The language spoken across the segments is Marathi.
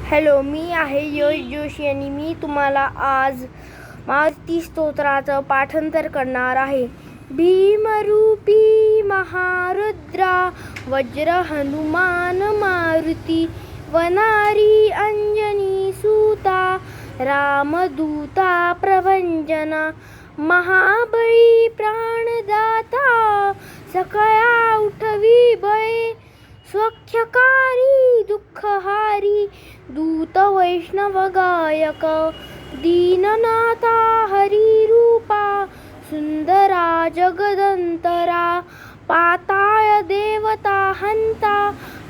हॅलो, मी आहे यश जोशी आणि मी तुम्हाला आज मारुती स्तोत्राचं पाठांतर करणार आहे. भीमरूपी महारुद्रा वज्र हनुमान मारुती वनारी अंजनी सूता रामदूता प्रभंजना महाबळी प्राणदाता सकळा उठवी बळे स्वख्यकारी दुःखहारी दूत वैष्णव गायक दीननाथा हरी रूपा सुंदरा जगदंतरा पाताळ देवता हंता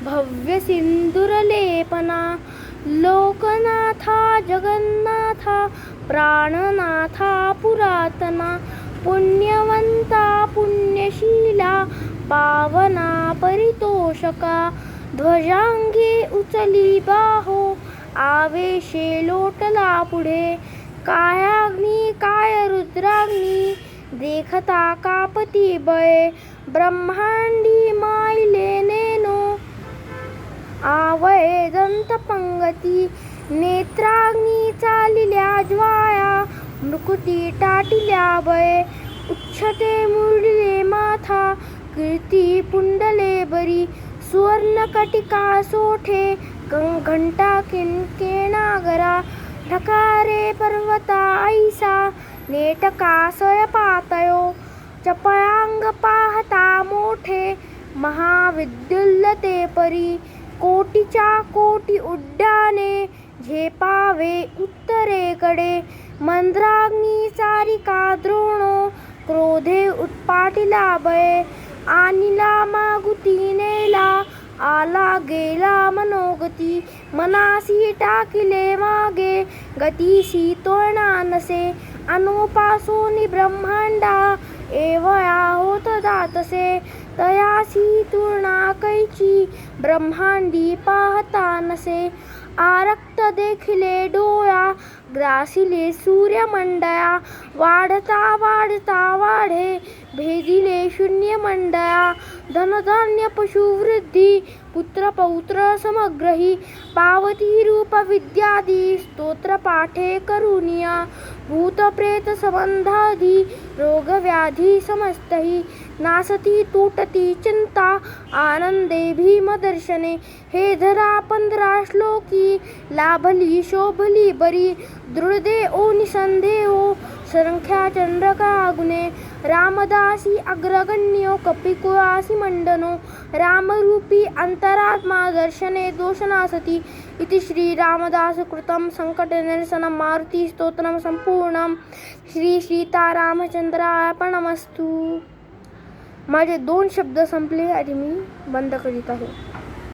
भव्य सिंदूरलेपना लोकनाथा जगन्नाथा प्राणनाथा पुरातना पुण्यवंता पुण्यशीला पावना परितोषका ध्वजांगी उचली बाहो आवेशे लोटला पुढे काय अग्नी काय रुद्राग्नी देखता कापती बळे ब्रह्मांडी मायले नेनो आवळे दंत पंगती नेत्राग्नी चालिल्या ज्वाळा मृकुटी टाटिल्या बळे उच्छते मुरडले माथा कीर्ती पुंडले बरी सुवर्णकटिका सोठे घंटा किणकेणागरा ढकारे पर्वता ऐसा नेटका सयपातयो चपळांग पाहता मोठे महाविद्युल्लते परी कोटीच्या कोटी उड्डाणे झेपावे उत्तरेकडे मंद्राग्नी चारिका द्रोणो क्रोधे उत्पाटिला बळे आनिला मागुती नेला आला गेला मनोगती मनासी टाकिले मागे गतीसी तोरणा नसे अनुपासोनी ब्रह्मांडा एवया होत दातसे तयासी तुळना कैची ब्रह्मांडी पाहता नसे आरक्त देखिले डोळा ग्रासिले सूर्यमंडया वाढता वाढता वाढे भेदिले शून्य मंडया धनधान्य पशुवृद्धी पुत्र पौत्र समग्रही पावती रूप विद्यादी स्तोत्र पाठे करुनिया भूत प्रेत संबंधादी रोग व्याधी समस्तही नासती तुटती चिंता आनंदे भीमदर्शने हे धरा 15 श्लोकी लाभली शोभली बरी दृढदे ओ निसंदेहो संख्या चंद्रका गुणे रामदासी अग्रगण्यो कपिकुळासी मंडनो रामरूपी अंतरात्मा दर्शने दोषनासती इति श्री रामदास कृतं संकटनिरसनं मारुती स्तोत्रम संपूर्णम श्री सीतारामचंद्रार्पणमस्तु. माझे 2 शब्द संपले आणि मी बंद करीत आहे.